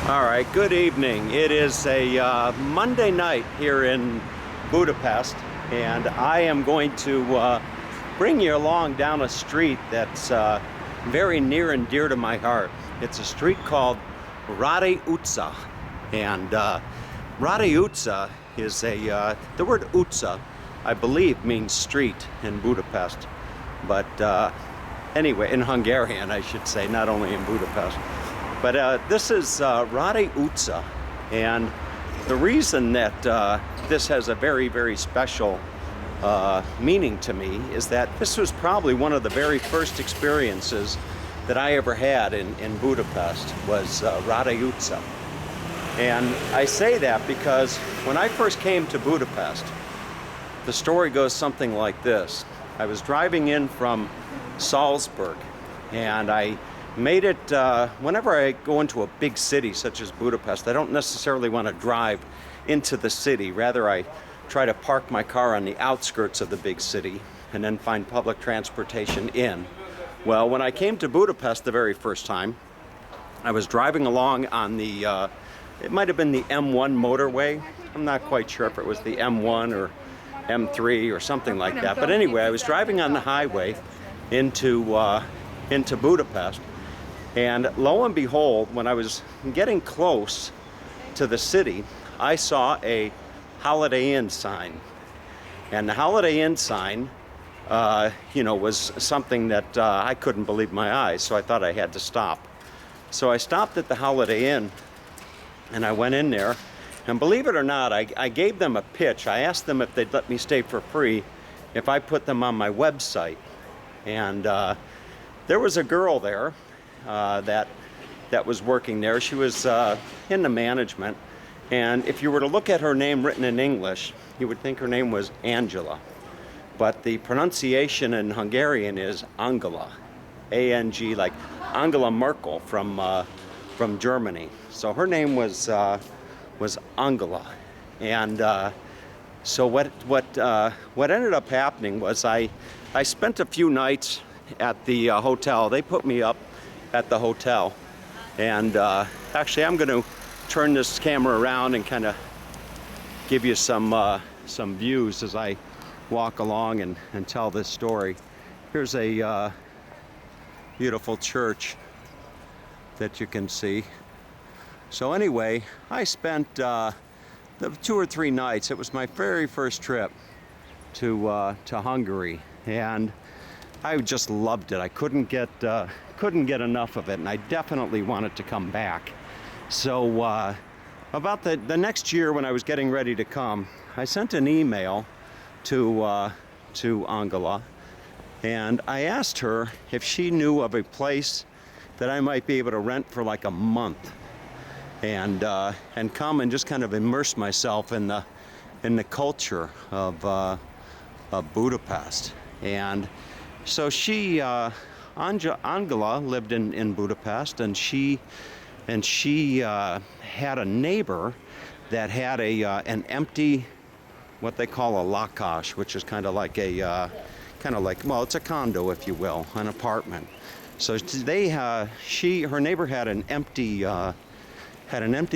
All right, good evening. It is a Monday night here in Budapest, and I am going to bring you along down a street that's very near and dear to my heart. It's a street called Raday Utca, and Raday Utca is the word Utca, I believe, means street in Budapest, but anyway, in Hungarian, I should say, not only in Budapest. But this is Raday Utca, and the reason that this has a very, very special meaning to me is that this was probably one of the very first experiences that I ever had in Budapest was Raday Utca. And I say that because when I first came to Budapest, the story goes something like this. I was driving in from Salzburg, and I made it, whenever I go into a big city such as Budapest, I don't necessarily want to drive into the city. Rather, I try to park my car on the outskirts of the big city and then find public transportation in. Well, when I came to Budapest the very first time, I was driving along on the, it might have been the M1 motorway. I'm not quite sure if it was the M1 or M3 or something like that. But anyway, I was driving on the highway into Budapest. And lo and behold, when I was getting close to the city, I saw a Holiday Inn sign. And the Holiday Inn sign, was something that I couldn't believe my eyes, so I thought I had to stop. So I stopped at the Holiday Inn, and I went in there, and believe it or not, I gave them a pitch. I asked them if they'd let me stay for free if I put them on my website. And there was a girl there that was working there. She was in the management, and if you were to look at her name written in English, you would think her name was Angela, but the pronunciation in Hungarian is Angela, A-N-G, like Angela Merkel from Germany. So her name was Angela, and so what ended up happening was I spent a few nights at the hotel. They put me up at the hotel, and actually I'm going to turn this camera around and kind of give you some views as I walk along and tell this story. Here's a beautiful church that you can see. So anyway, I spent the 2 or 3 nights. It was my very first trip to Hungary, and I just loved it. I couldn't get enough of it, and I definitely wanted to come back. So about the next year, when I was getting ready to come, I sent an email to Angela, and I asked her if she knew of a place that I might be able to rent for like a month, and come and just kind of immerse myself in the culture of Budapest. And so she, Angela, lived in Budapest, and she had a neighbor that had an empty, what they call a lakás, which is kind of like well, it's a condo, if you will, an apartment. So her neighbor had an empty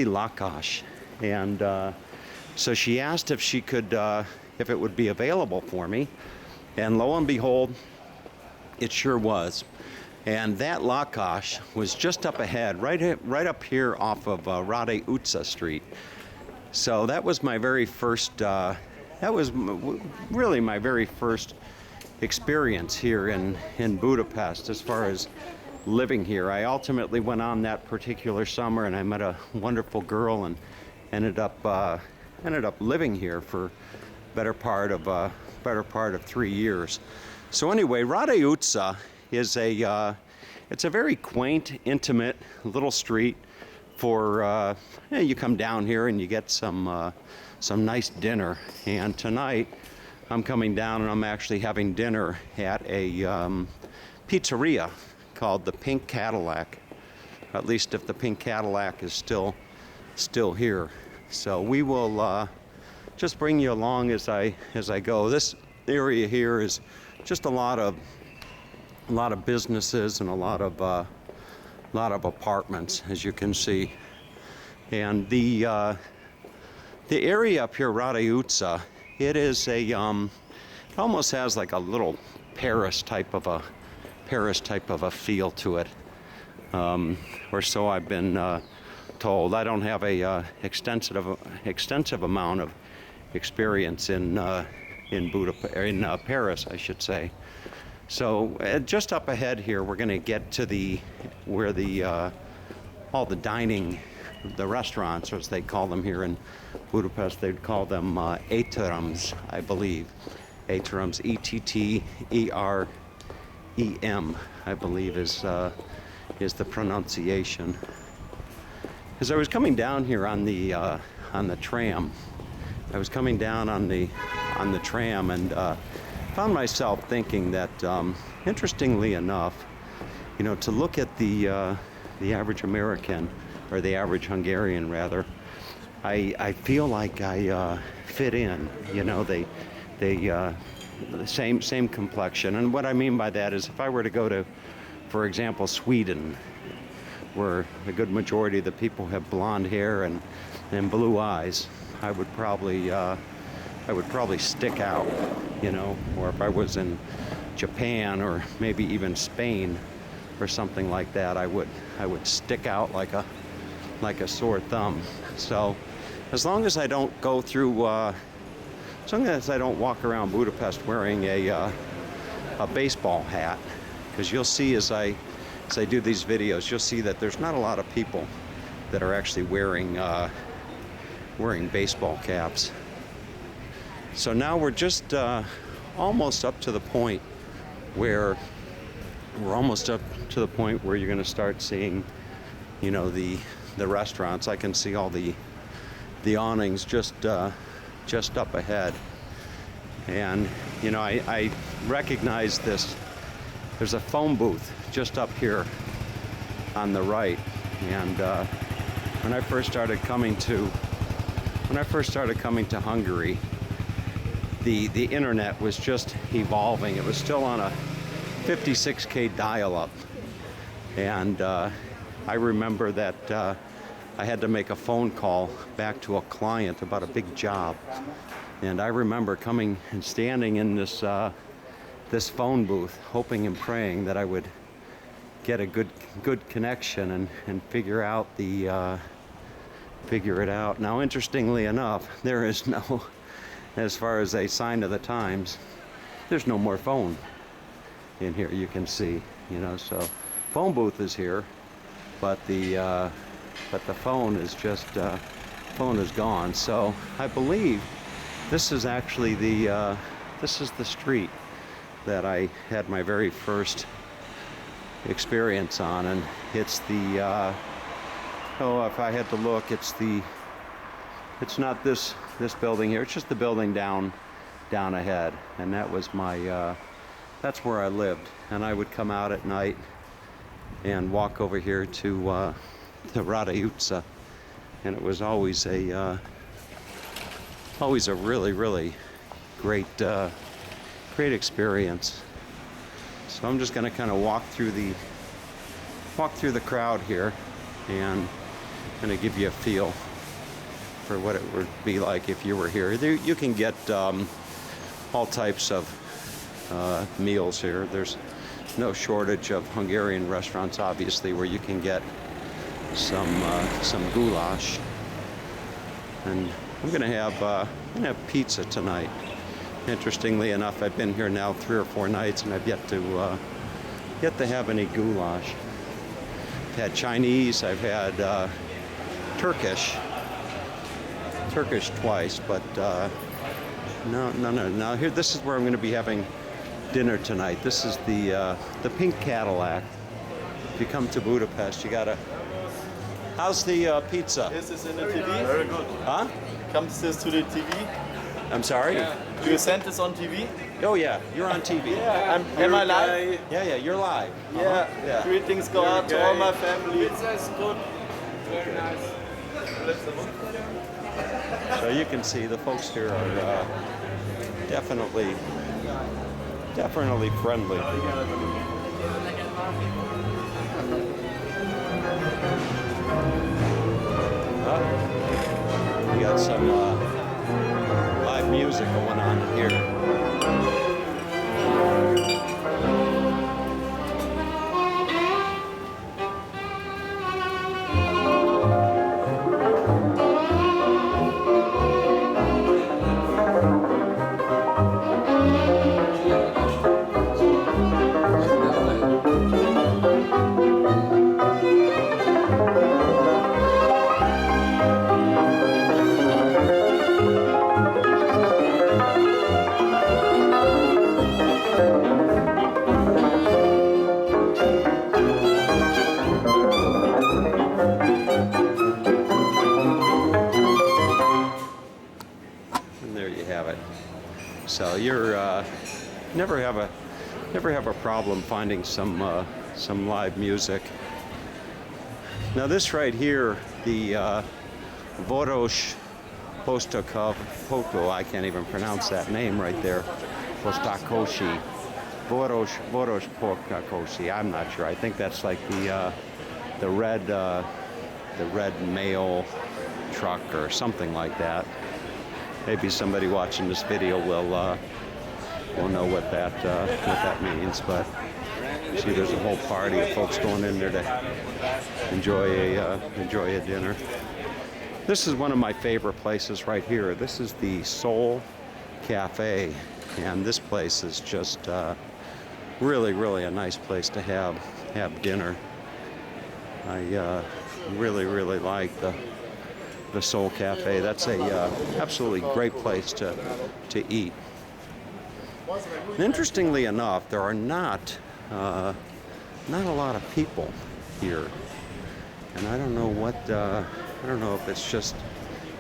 lakás, and so she asked if she could, if it would be available for me, and lo and behold, it sure was. And that lakás was just up ahead, right up here off of Raday Utca Street. So that was my very first, really my very first experience here in Budapest as far as living here. I ultimately went on that particular summer, and I met a wonderful girl and ended up living here for better part of 3 years. So anyway, Raday Utca is it's a very quaint, intimate little street for you come down here and you get some nice dinner. And tonight I'm coming down and I'm actually having dinner at a pizzeria called the Pink Cadillac. At least if the Pink Cadillac is still here. So we will just bring you along as I go. This area here is just a lot of businesses and a lot of apartments, as you can see. And the area up here, Raday Utca, it is a it almost has like a little Paris type of a feel to it, or so I've been told. I don't have a extensive amount of experience in Budapest, in Paris, I should say. So just up ahead here, we're going to get to where all the dining, the restaurants, as they call them here in Budapest, they'd call them étterams, I believe. Étterams, E-T-T-E-R-E-M, I believe is the pronunciation. As I was coming down here on the tram, I was coming down on the tram and found myself thinking that, interestingly enough, you know, to look at the average American, or the average Hungarian rather, I feel like I fit in. You know, the same complexion. And what I mean by that is, if I were to go to, for example, Sweden, where the good majority of the people have blonde hair and blue eyes, I would probably stick out, you know. Or if I was in Japan or maybe even Spain or something like that, I would stick out like a sore thumb. So as long as I don't go through, as long as I don't walk around Budapest wearing a baseball hat, because you'll see as I do these videos, you'll see that there's not a lot of people that are actually wearing baseball caps. So now we're just almost up to the point where you're going to start seeing, you know, the restaurants. I can see all the awnings just up ahead, and you know, I recognize this. There's a phone booth just up here on the right, and when I first started coming to Hungary, the internet was just evolving. It was still on a 56K dial-up, and I remember that I had to make a phone call back to a client about a big job, and I remember coming and standing in this phone booth, hoping and praying that I would get a good connection and figure it out. Now, interestingly enough, there is no, as far as a sign of the times, there's no more phone in here. You can see, you know, so phone booth is here, but the phone is just phone is gone. So I believe this is actually this is the street that I had my very first experience on, and it's the if I had to look, it's not this building here. It's just the building down ahead, and that was my that's where I lived. And I would come out at night and walk over here to Raday Utca, and it was always a really great experience. So I'm just going to kind of walk through the crowd here, and going to give you a feel for what it would be like if you were here. You can get all types of meals here. There's no shortage of Hungarian restaurants, obviously, where you can get some goulash. And I'm gonna have pizza tonight. Interestingly enough, I've been here now 3 or 4 nights, and I've yet to have any goulash. I've had Chinese, I've had Turkish twice, but no. Now here, this is where I'm going to be having dinner tonight. This is the Pink Cadillac. If you come to Budapest, you gotta. How's the pizza? Is this in the TV? Very good. Huh? Comes this to the TV? I'm sorry? Yeah. Do you send this on TV? Oh yeah, you're on TV. Yeah. Am I live? Yeah, you're live. Yeah. Greetings go out to all my family. Pizza is good. Very nice. So you can see the folks here are definitely friendly. some live music going on here. So you're never have a problem finding some live music. Now this right here, the Voros Postakov Poto, I can't even pronounce that name right there. Postakoshi, Voros Postakoshi. I'm not sure. I think that's like the red mail truck or something like that. Maybe somebody watching this video will know what that means. But see, there's a whole party of folks going in there to enjoy a dinner. This is one of my favorite places right here. This is the Soul Cafe, and this place is just really a nice place to have dinner. I really like the Soul Cafe. That's a absolutely great place to eat. And interestingly enough, there are not a lot of people here, and I don't know if it's just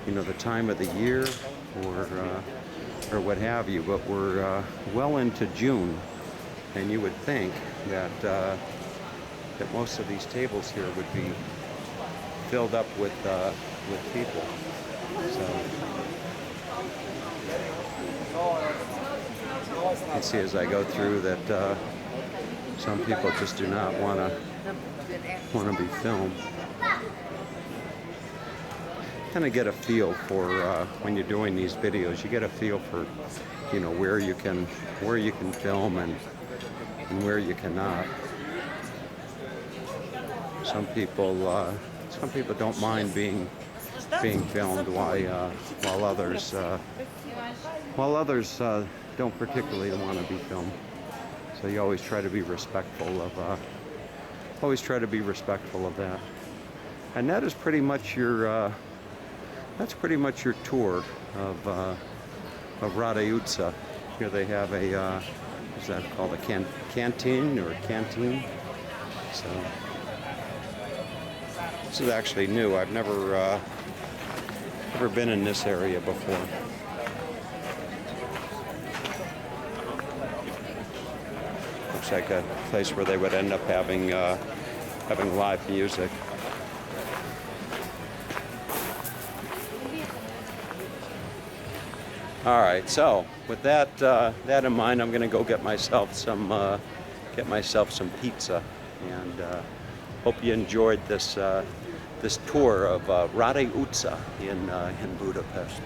the time of the year or what have you. But we're well into June, and you would think that most of these tables here would be filled up with people. So you can see as I go through that some people just do not want to be filmed. Kind of get a feel for when you're doing these videos. You get a feel for where you can film and where you cannot. Some people don't mind being filmed, while others don't particularly want to be filmed. So you always try to be respectful of that. And that is pretty much your tour of Raday Utca. Here they have a is that called a canteen or canteen? So this is actually new. I've never been in this area before. Looks like a place where they would end up having live music. All right. So with that in mind, I'm going to go get myself some pizza, and hope you enjoyed this tour of Raday Utca in Budapest.